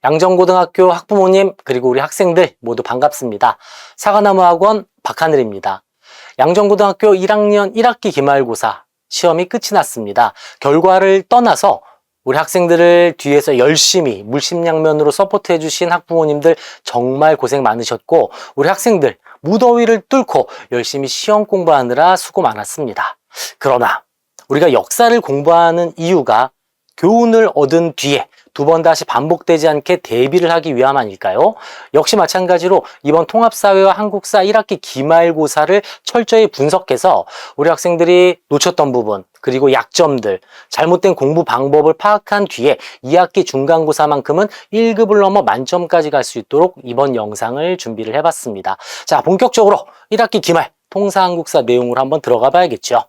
양정고등학교 학부모님 그리고 우리 학생들 모두 반갑습니다. 사과나무학원 박하늘입니다. 양정고등학교 1학년 1학기 기말고사 시험이 끝이 났습니다. 결과를 떠나서 우리 학생들을 뒤에서 열심히 물심양면으로 서포트해 주신 학부모님들 정말 고생 많으셨고, 우리 학생들 무더위를 뚫고 열심히 시험 공부하느라 수고 많았습니다. 그러나 우리가 역사를 공부하는 이유가 교훈을 얻은 뒤에 두 번 다시 반복되지 않게 대비를 하기 위함 아닐까요? 역시 마찬가지로 이번 통합사회와 한국사 1학기 기말고사를 철저히 분석해서 우리 학생들이 놓쳤던 부분, 그리고 약점들, 잘못된 공부 방법을 파악한 뒤에 2학기 중간고사만큼은 1급을 넘어 만점까지 갈 수 있도록 이번 영상을 준비를 해봤습니다. 자, 본격적으로 1학기 기말 통사한국사 내용으로 한번 들어가 봐야겠죠.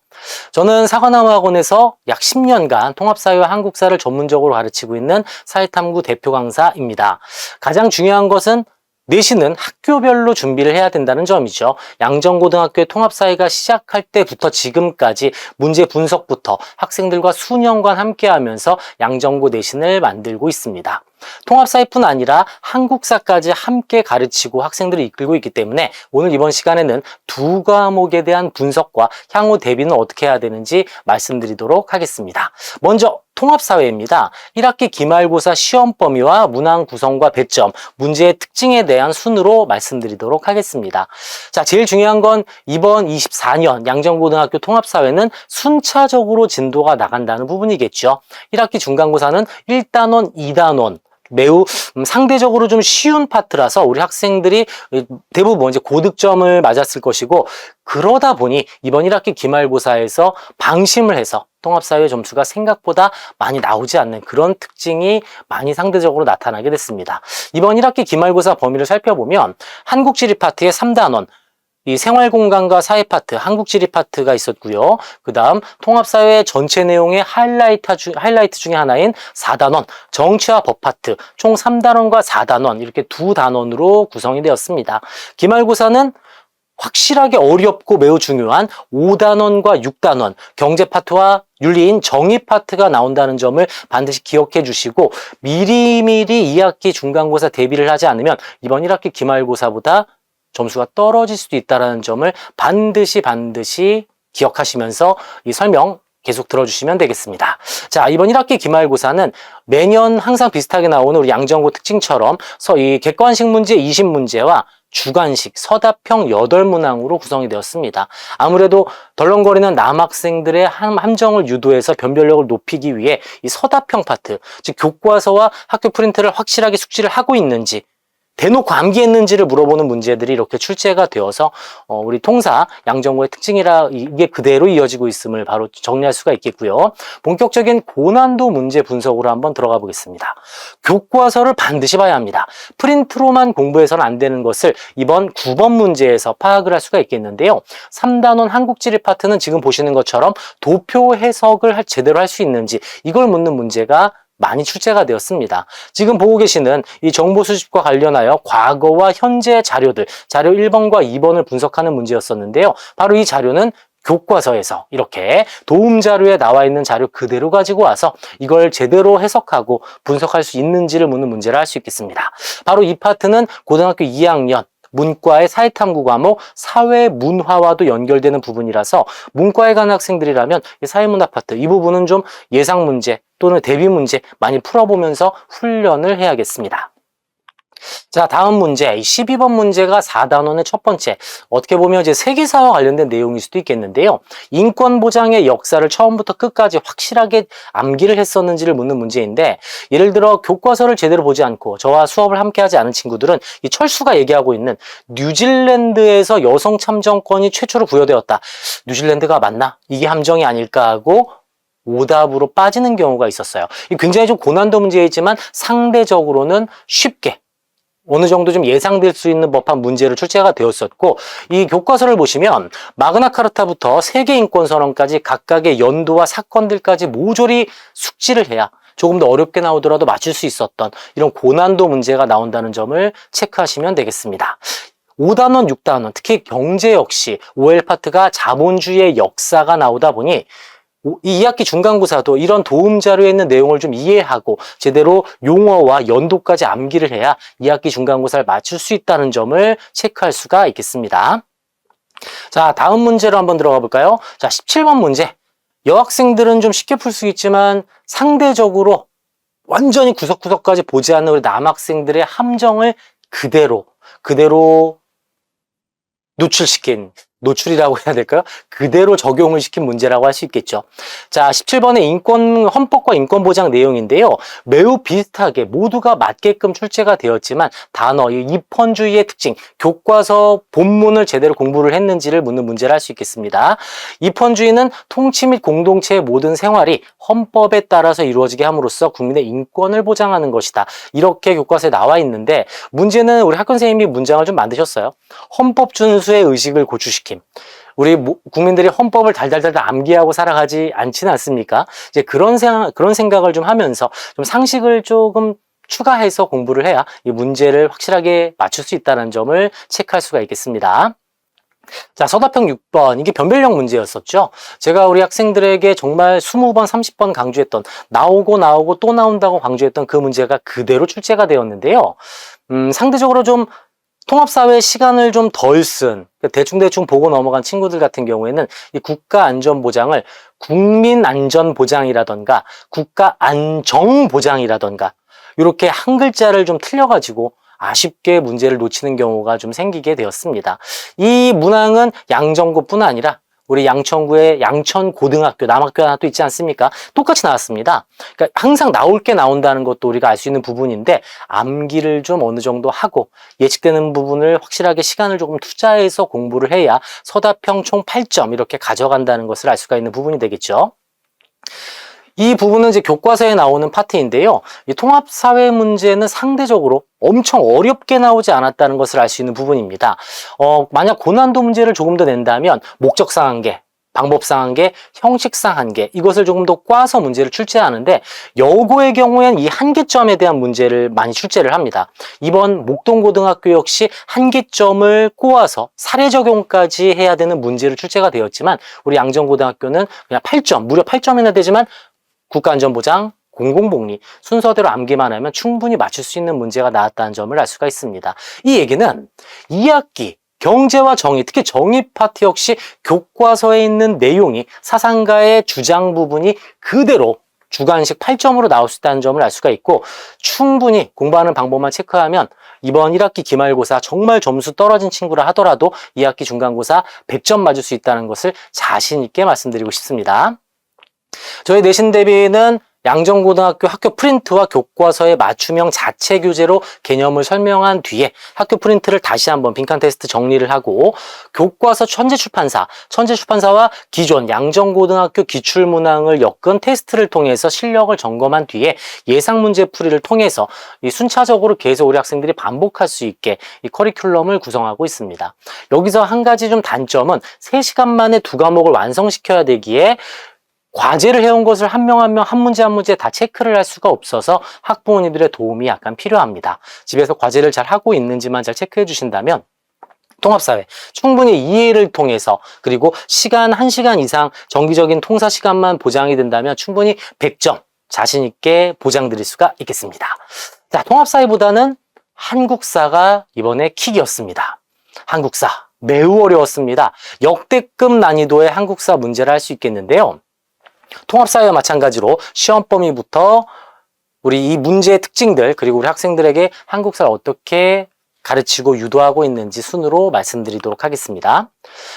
저는 사과나무학원에서 약 10년간 통합사회와 한국사를 전문적으로 가르치고 있는 사회탐구 대표 강사입니다. 가장 중요한 것은 내신은 학교별로 준비를 해야 된다는 점이죠. 양정고등학교의 통합사회가 시작할 때부터 지금까지 문제 분석부터 학생들과 수년간 함께하면서 양정고 내신을 만들고 있습니다. 통합사회뿐 아니라 한국사까지 함께 가르치고 학생들을 이끌고 있기 때문에 오늘 이번 시간에는 두 과목에 대한 분석과 향후 대비는 어떻게 해야 되는지 말씀드리도록 하겠습니다. 먼저 통합사회입니다. 1학기 기말고사 시험 범위와 문항 구성과 배점, 문제의 특징에 대한 순으로 말씀드리도록 하겠습니다. 자, 제일 중요한 건 이번 24년 양정고등학교 통합사회는 순차적으로 진도가 나간다는 부분이겠죠. 1학기 중간고사는 1단원, 2단원, 매우 상대적으로 좀 쉬운 파트라서 우리 학생들이 대부분 이제 고득점을 맞았을 것이고, 그러다 보니 이번 1학기 기말고사에서 방심을 해서 통합사회 점수가 생각보다 많이 나오지 않는 그런 특징이 많이 상대적으로 나타나게 됐습니다. 이번 1학기 기말고사 범위를 살펴보면 한국지리 파트의 3단원, 이 생활공간과 사회 파트, 한국지리 파트가 있었고요. 그 다음 통합사회 전체 내용의 하이라이트 중에 하나인 4단원, 정치와 법 파트, 총 3단원과 4단원 이렇게 두 단원으로 구성이 되었습니다. 기말고사는 확실하게 어렵고 매우 중요한 5단원과 6단원, 경제 파트와 윤리인 정의 파트가 나온다는 점을 반드시 기억해 주시고, 미리미리 2학기 중간고사 대비를 하지 않으면 이번 1학기 기말고사보다 점수가 떨어질 수도 있다는 점을 반드시 기억하시면서 이 설명 계속 들어주시면 되겠습니다. 자, 이번 1학기 기말고사는 매년 항상 비슷하게 나오는 우리 양정고 특징처럼 이 객관식 문제 20문제와 주관식 서답형 8문항으로 구성이 되었습니다. 아무래도 덜렁거리는 남학생들의 함정을 유도해서 변별력을 높이기 위해 이 서답형 파트, 즉 교과서와 학교 프린트를 확실하게 숙지를 하고 있는지, 대놓고 암기했는지를 물어보는 문제들이 이렇게 출제가 되어서 우리 통사 양정고의 특징이라 이게 그대로 이어지고 있음을 바로 정리할 수가 있겠고요. 본격적인 고난도 문제 분석으로 한번 들어가 보겠습니다. 교과서를 반드시 봐야 합니다. 프린트로만 공부해서는 안 되는 것을 이번 9번 문제에서 파악을 할 수가 있겠는데요. 3단원 한국지리 파트는 지금 보시는 것처럼 도표 해석을 제대로 할 수 있는지, 이걸 묻는 문제가 많이 출제가 되었습니다. 지금 보고 계시는 이 정보 수집과 관련하여 과거와 현재 자료들, 자료 1번과 2번을 분석하는 문제였었는데요. 바로 이 자료는 교과서에서 이렇게 도움 자료에 나와 있는 자료 그대로 가지고 와서 이걸 제대로 해석하고 분석할 수 있는지를 묻는 문제를 할 수 있겠습니다. 바로 이 파트는 고등학교 2학년 문과의 사회탐구 과목 사회문화와도 연결되는 부분이라서 문과에 가는 학생들이라면 사회문화 파트 이 부분은 좀 예상 문제 또는 대비 문제 많이 풀어보면서 훈련을 해야겠습니다. 자, 다음 문제 12번 문제가 4단원의 첫 번째, 어떻게 보면 이제 세계사와 관련된 내용일 수도 있겠는데요. 인권 보장의 역사를 처음부터 끝까지 확실하게 암기를 했었는지를 묻는 문제인데, 예를 들어 교과서를 제대로 보지 않고 저와 수업을 함께 하지 않은 친구들은 이 철수가 얘기하고 있는 뉴질랜드에서 여성 참정권이 최초로 부여되었다, 뉴질랜드가 맞나? 이게 함정이 아닐까 하고 오답으로 빠지는 경우가 있었어요. 굉장히 좀 고난도 문제이지만 상대적으로는 쉽게 어느 정도 좀 예상될 수 있는 법한 문제를 출제가 되었었고, 이 교과서를 보시면 마그나카르타부터 세계인권선언까지 각각의 연도와 사건들까지 모조리 숙지를 해야 조금 더 어렵게 나오더라도 맞출 수 있었던 이런 고난도 문제가 나온다는 점을 체크하시면 되겠습니다. 5단원, 6단원, 특히 경제 역시 OL 파트가 자본주의의 역사가 나오다 보니 이 2학기 중간고사도 이런 도움 자료에 있는 내용을 좀 이해하고 제대로 용어와 연도까지 암기를 해야 2학기 중간고사를 맞출 수 있다는 점을 체크할 수가 있겠습니다. 자, 다음 문제로 한번 들어가 볼까요? 자, 17번 문제. 여학생들은 좀 쉽게 풀 수 있지만 상대적으로 완전히 구석구석까지 보지 않는 우리 남학생들의 함정을 그대로 노출이라고 해야 될까요? 그대로 적용을 시킨 문제라고 할 수 있겠죠. 자, 17번의 헌법과 인권보장 내용인데요. 매우 비슷하게 모두가 맞게끔 출제가 되었지만 단어, 이 입헌주의의 특징, 교과서 본문을 제대로 공부를 했는지를 묻는 문제를 할 수 있겠습니다. 입헌주의는 통치 및 공동체의 모든 생활이 헌법에 따라서 이루어지게 함으로써 국민의 인권을 보장하는 것이다. 이렇게 교과서에 나와 있는데 문제는 우리 학교 선생님이 문장을 좀 만드셨어요. 헌법 준수의 의식을 고취시킵니다. 우리 국민들이 헌법을 달달달 암기하고 살아가지 않지는 않습니까? 이제 그런 생각을 좀 하면서 좀 상식을 조금 추가해서 공부를 해야 이 문제를 확실하게 맞출 수 있다는 점을 체크할 수가 있겠습니다. 자, 서답형 6번. 이게 변별력 문제였었죠. 제가 우리 학생들에게 정말 20번, 30번 강조했던 나오고 또 나온다고 강조했던 그 문제가 그대로 출제가 되었는데요. 상대적으로 좀 통합사회 시간을 좀 덜 쓴, 대충 보고 넘어간 친구들 같은 경우에는 이 국가안전보장을 국민안전보장이라던가 국가안정보장이라던가 이렇게 한 글자를 좀 틀려가지고 아쉽게 문제를 놓치는 경우가 좀 생기게 되었습니다. 이 문항은 양정구뿐 아니라 우리 양천구의 양천고등학교, 남학교 하나 또 있지 않습니까? 똑같이 나왔습니다. 그러니까 항상 나올 게 나온다는 것도 우리가 알 수 있는 부분인데 암기를 좀 어느 정도 하고 예측되는 부분을 확실하게 시간을 조금 투자해서 공부를 해야 서답형 총 8점 이렇게 가져간다는 것을 알 수가 있는 부분이 되겠죠. 이 부분은 이제 교과서에 나오는 파트인데요. 이 통합사회 문제는 상대적으로 엄청 어렵게 나오지 않았다는 것을 알 수 있는 부분입니다. 만약 고난도 문제를 조금 더 낸다면 목적상 한계, 방법상 한계, 형식상 한계 이것을 조금 더 꽈서 문제를 출제하는데 여고의 경우에는 이 한계점에 대한 문제를 많이 출제를 합니다. 이번 목동고등학교 역시 한계점을 꼬아서 사례 적용까지 해야 되는 문제를 출제가 되었지만 우리 양정고등학교는 그냥 8점, 무려 8점이나 되지만 국가안전보장, 공공복리 순서대로 암기만 하면 충분히 맞출 수 있는 문제가 나왔다는 점을 알 수가 있습니다. 이 얘기는 2학기 경제와 정의, 특히 정의 파트 역시 교과서에 있는 내용이 사상가의 주장 부분이 그대로 주관식 8점으로 나올 수 있다는 점을 알 수가 있고 충분히 공부하는 방법만 체크하면 이번 1학기 기말고사 정말 점수 떨어진 친구라 하더라도 2학기 중간고사 100점 맞을 수 있다는 것을 자신 있게 말씀드리고 싶습니다. 저희 내신 대비는 양정고등학교 학교 프린트와 교과서의 맞춤형 자체 교재로 개념을 설명한 뒤에 학교 프린트를 다시 한번 빈칸 테스트 정리를 하고 교과서 천재출판사와 기존 양정고등학교 기출문항을 엮은 테스트를 통해서 실력을 점검한 뒤에 예상 문제 풀이를 통해서 이 순차적으로 계속 우리 학생들이 반복할 수 있게 이 커리큘럼을 구성하고 있습니다. 여기서 한 가지 좀 단점은 3시간 만에 2과목을 완성시켜야 되기에 과제를 해온 것을 한 명 한 명 한 문제 한 문제 다 체크를 할 수가 없어서 학부모님들의 도움이 약간 필요합니다. 집에서 과제를 잘 하고 있는지만 잘 체크해 주신다면 통합사회 충분히 이해를 통해서 그리고 시간 1시간 이상 정기적인 통사 시간만 보장이 된다면 충분히 100점 자신 있게 보장드릴 수가 있겠습니다. 자, 통합사회보다는 한국사가 이번에 킥이었습니다. 한국사 매우 어려웠습니다. 역대급 난이도의 한국사 문제를 할 수 있겠는데요. 통합사회와 마찬가지로 시험 범위부터 우리 이 문제의 특징들 그리고 우리 학생들에게 한국사를 어떻게 가르치고 유도하고 있는지 순으로 말씀드리도록 하겠습니다.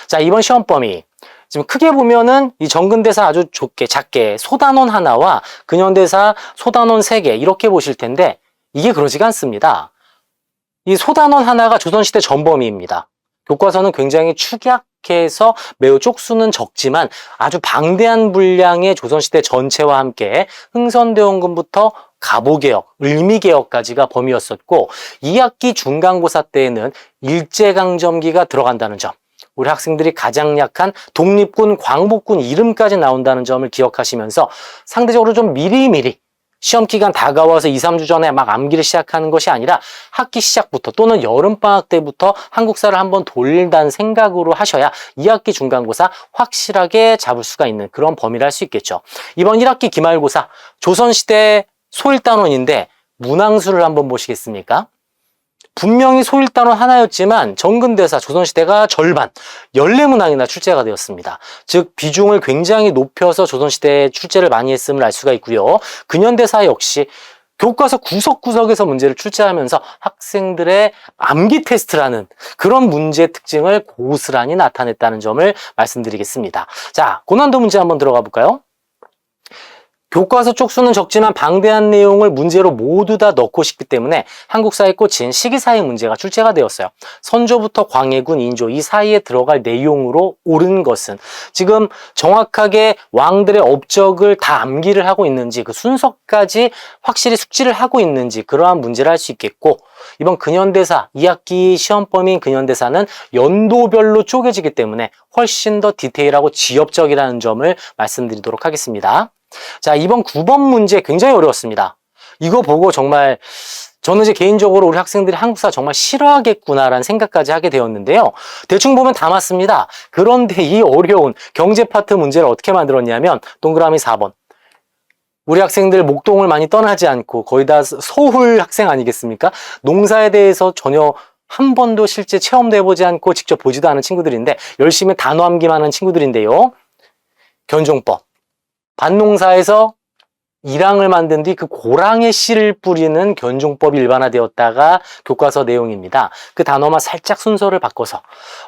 자, 이번 시험 범위 지금 크게 보면은 이 정근대사 아주 작게 소단원 하나와 근현대사 소단원 3개 이렇게 보실 텐데 이게 그러지가 않습니다. 이 소단원 하나가 조선시대 전범위입니다. 교과서는 굉장히 축약해서 매우 쪽수는 적지만 아주 방대한 분량의 조선시대 전체와 함께 흥선대원군부터 가보개혁, 을미개혁까지가 범위였었고 2학기 중간고사 때에는 일제강점기가 들어간다는 점 우리 학생들이 가장 약한 독립군, 광복군 이름까지 나온다는 점을 기억하시면서 상대적으로 좀 미리미리 시험 기간 다가와서 2, 3주 전에 막 암기를 시작하는 것이 아니라 학기 시작부터 또는 여름방학 때부터 한국사를 한번 돌린다는 생각으로 하셔야 2학기 중간고사 확실하게 잡을 수가 있는 그런 범위를 할 수 있겠죠. 이번 1학기 기말고사 조선시대 소일단원인데 문항수를 한번 보시겠습니까? 분명히 소일단원 하나였지만 정근대사 조선시대가 절반 14문항이나 출제가 되었습니다. 즉 비중을 굉장히 높여서 조선시대에 출제를 많이 했음을 알 수가 있고요. 근현대사 역시 교과서 구석구석에서 문제를 출제하면서 학생들의 암기 테스트라는 그런 문제 특징을 고스란히 나타냈다는 점을 말씀드리겠습니다. 자, 고난도 문제 한번 들어가 볼까요? 교과서 쪽수는 적지만 방대한 내용을 문제로 모두 다 넣고 싶기 때문에 한국사에 꽂힌 시기사의 문제가 출제가 되었어요. 선조부터 광해군, 인조 이 사이에 들어갈 내용으로 옳은 것은 지금 정확하게 왕들의 업적을 다 암기를 하고 있는지 그 순서까지 확실히 숙지를 하고 있는지 그러한 문제를 할 수 있겠고 이번 근현대사 2학기 시험 범위인 근현대사는 연도별로 쪼개지기 때문에 훨씬 더 디테일하고 지엽적이라는 점을 말씀드리도록 하겠습니다. 자, 이번 9번 문제 굉장히 어려웠습니다. 이거 보고 정말 저는 이제 개인적으로 우리 학생들이 한국사 정말 싫어하겠구나라는 생각까지 하게 되었는데요. 대충 보면 다 맞습니다. 그런데 이 어려운 경제 파트 문제를 어떻게 만들었냐면 동그라미 4번. 우리 학생들 목동을 많이 떠나지 않고 거의 다 서울 학생 아니겠습니까? 농사에 대해서 전혀 한 번도 실제 체험도 해보지 않고 직접 보지도 않은 친구들인데 열심히 단어 암기만 하는 친구들인데요. 견종법. 밭농사에서 일항을 만든 뒤 그 고랑에 씨를 뿌리는 견종법이 일반화되었다가 교과서 내용입니다. 그 단어만 살짝 순서를 바꿔서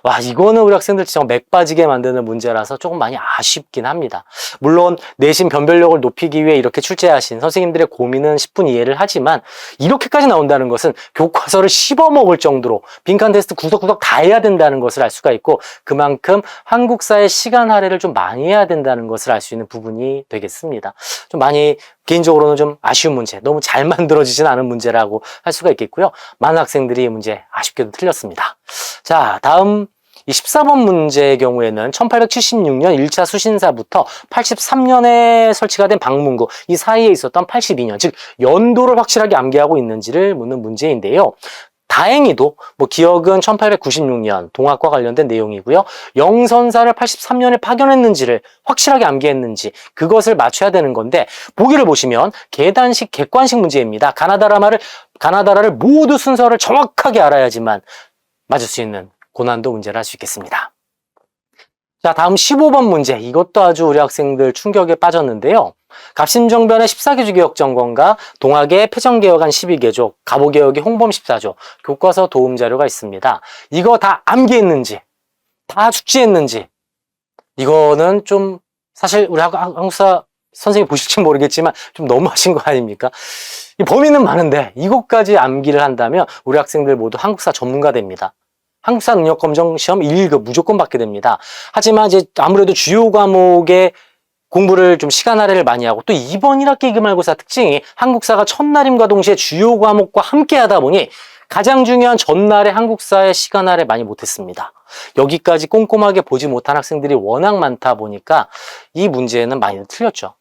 와 이거는 우리 학생들 진짜 맥 빠지게 만드는 문제라서 조금 많이 아쉽긴 합니다. 물론 내신 변별력을 높이기 위해 이렇게 출제하신 선생님들의 고민은 10분 이해를 하지만 이렇게까지 나온다는 것은 교과서를 씹어먹을 정도로 빈칸 테스트 구석구석 다 해야 된다는 것을 알 수가 있고 그만큼 한국사의 시간 할애를 좀 많이 해야 된다는 것을 알 수 있는 부분이 되겠습니다. 좀 많이 개인적으로는 좀 아쉬운 문제, 너무 잘 만들어지진 않은 문제라고 할 수가 있겠고요. 많은 학생들이 이 문제 아쉽게도 틀렸습니다. 자, 다음 이 14번 문제의 경우에는 1876년 1차 수신사부터 83년에 설치가 된 방문구 이 사이에 있었던 82년, 즉 연도를 확실하게 암기하고 있는지를 묻는 문제인데요. 다행히도 기억은 1896년 동학과 관련된 내용이고요. 영선사를 83년에 파견했는지를 확실하게 암기했는지 그것을 맞춰야 되는 건데 보기를 보시면 계단식 객관식 문제입니다. 가나다라를 모두 순서를 정확하게 알아야지만 맞을 수 있는 고난도 문제를 할 수 있겠습니다. 자, 다음 15번 문제. 이것도 아주 우리 학생들 충격에 빠졌는데요. 갑신정변의 14개조 개혁정권과 동학의 패정개혁안 12개조, 갑오개혁의 홍범 14조, 교과서 도움자료가 있습니다. 이거 다 암기했는지, 다 숙지했는지, 이거는 좀 사실 우리 한국사 선생님 보실지 모르겠지만 좀 너무하신 거 아닙니까? 이 범위는 많은데 이것까지 암기를 한다면 우리 학생들 모두 한국사 전문가 됩니다. 한국사 능력검정 시험 1급 무조건 받게 됩니다. 하지만 이제 아무래도 주요 과목의 공부를 좀 시간 할애를 많이 하고 또 이번 1학기 기말고사 특징이 한국사가 첫날임과 동시에 주요 과목과 함께 하다 보니 가장 중요한 전날에 한국사의 시간 할애 많이 못했습니다. 여기까지 꼼꼼하게 보지 못한 학생들이 워낙 많다 보니까 이 문제는 많이 틀렸죠.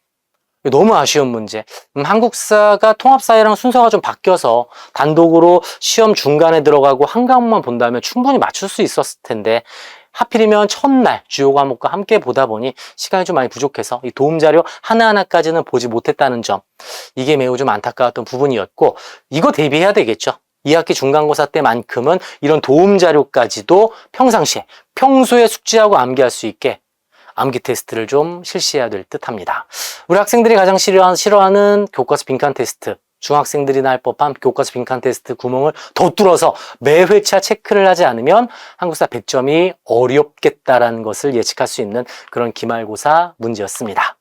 너무 아쉬운 문제. 한국사가 통합사회랑 순서가 좀 바뀌어서 단독으로 시험 중간에 들어가고 한 과목만 본다면 충분히 맞출 수 있었을 텐데 하필이면 첫날 주요 과목과 함께 보다 보니 시간이 좀 많이 부족해서 이 도움자료 하나하나까지는 보지 못했다는 점 이게 매우 좀 안타까웠던 부분이었고 이거 대비해야 되겠죠. 2학기 중간고사 때만큼은 이런 도움자료까지도 평소에 숙지하고 암기할 수 있게 암기 테스트를 좀 실시해야 될 듯합니다. 우리 학생들이 가장 싫어하는 교과서 빈칸 테스트 중학생들이나 할 법한 교과서 빈칸 테스트 구멍을 더 뚫어서 매 회차 체크를 하지 않으면 한국사 100점이 어렵겠다라는 것을 예측할 수 있는 그런 기말고사 문제였습니다.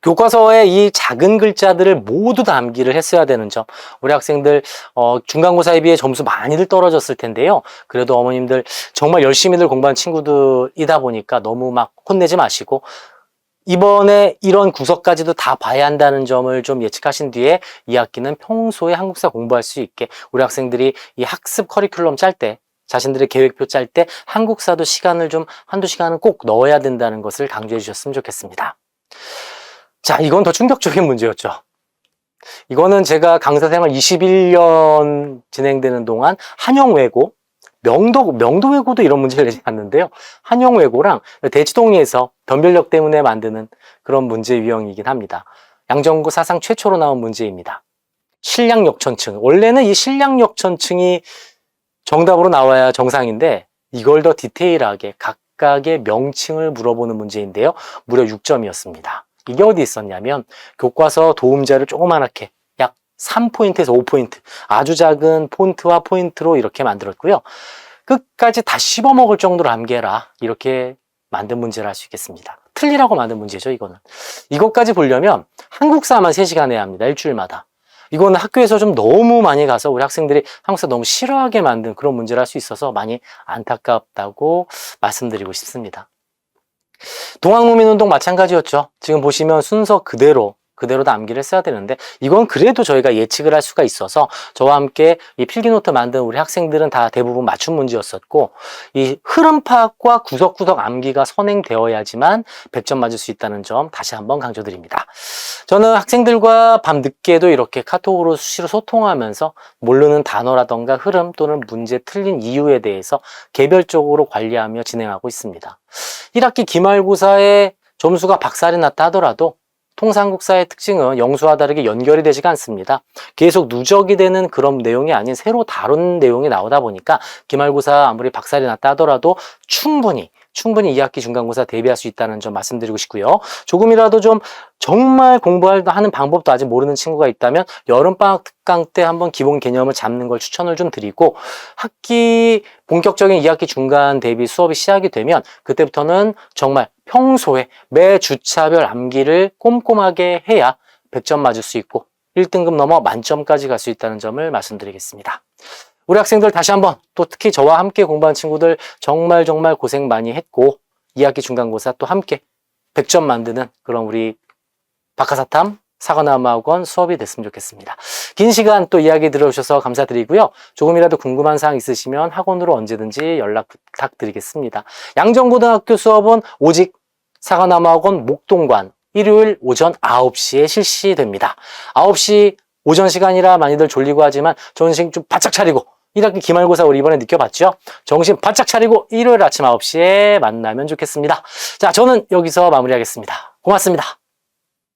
교과서에 이 작은 글자들을 모두 다 암기를 했어야 되는 점 우리 학생들 중간고사에 비해 점수 많이들 떨어졌을 텐데요. 그래도 어머님들 정말 열심히들 공부한 친구들이다 보니까 너무 막 혼내지 마시고 이번에 이런 구석까지도 다 봐야 한다는 점을 좀 예측하신 뒤에 2학기는 평소에 한국사 공부할 수 있게 우리 학생들이 이 학습 커리큘럼 짤 때 자신들의 계획표 짤 때 한국사도 시간을 좀 한두 시간은 꼭 넣어야 된다는 것을 강조해 주셨으면 좋겠습니다. 자, 이건 더 충격적인 문제였죠. 이거는 제가 강사 생활 21년 진행되는 동안 한영외고, 명도외고도 이런 문제를 내지 않는데요. 한영외고랑 대치동리에서 변별력 때문에 만드는 그런 문제 유형이긴 합니다. 양정구 사상 최초로 나온 문제입니다. 실량역천층. 원래는 이 실량역천층이 정답으로 나와야 정상인데 이걸 더 디테일하게 각각의 명칭을 물어보는 문제인데요. 무려 6점이었습니다. 이게 어디 있었냐면 교과서 도움자를 조그맣게 약 3포인트에서 5포인트 아주 작은 폰트와 포인트로 이렇게 만들었고요. 끝까지 다 씹어먹을 정도로 암기해라 이렇게 만든 문제를 할 수 있겠습니다. 틀리라고 만든 문제죠. 이거는. 이것까지 보려면 한국사만 3시간 해야 합니다. 일주일마다. 이거는 학교에서 좀 너무 많이 가서 우리 학생들이 한국사 너무 싫어하게 만든 그런 문제를 할 수 있어서 많이 안타깝다고 말씀드리고 싶습니다. 동학농민운동 마찬가지였죠. 지금 보시면 순서 그대로 다 암기를 써야 되는데 이건 그래도 저희가 예측을 할 수가 있어서 저와 함께 이 필기노트 만든 우리 학생들은 다 대부분 맞춤 문제였었고 이 흐름 파악과 구석구석 암기가 선행되어야지만 100점 맞을 수 있다는 점 다시 한번 강조드립니다. 저는 학생들과 밤 늦게도 이렇게 카톡으로 수시로 소통하면서 모르는 단어라던가 흐름 또는 문제 틀린 이유에 대해서 개별적으로 관리하며 진행하고 있습니다. 1학기 기말고사에 점수가 박살이 났다 하더라도 통상국사의 특징은 영수와 다르게 연결이 되지가 않습니다. 계속 누적이 되는 그런 내용이 아닌 새로 다른 내용이 나오다 보니까 기말고사 아무리 박살이 났다 하더라도 충분히 2학기 중간고사 대비할 수 있다는 점 말씀드리고 싶고요. 조금이라도 좀 정말 공부하는 방법도 아직 모르는 친구가 있다면 여름방학 특강 때 한번 기본 개념을 잡는 걸 추천을 좀 드리고 본격적인 2학기 중간 대비 수업이 시작이 되면 그때부터는 정말 평소에 매 주차별 암기를 꼼꼼하게 해야 100점 맞을 수 있고 1등급 넘어 만점까지 갈 수 있다는 점을 말씀드리겠습니다. 우리 학생들 다시 한번 또 특히 저와 함께 공부한 친구들 정말 고생 많이 했고 2학기 중간고사 또 함께 100점 만드는 그런 우리 박하사탐 사과나무학원 수업이 됐으면 좋겠습니다. 긴 시간 또 이야기 들어주셔서 감사드리고요. 조금이라도 궁금한 사항 있으시면 학원으로 언제든지 연락 부탁드리겠습니다. 양정고등학교 수업은 오직 사과나무학원 목동관 일요일 오전 9시에 실시됩니다. 9시 오전 시간이라 많이들 졸리고 하지만 정신 좀 바짝 차리고 1학기 기말고사 우리 이번에 느껴봤죠? 정신 바짝 차리고 일요일 아침 9시에 만나면 좋겠습니다. 자, 저는 여기서 마무리하겠습니다. 고맙습니다.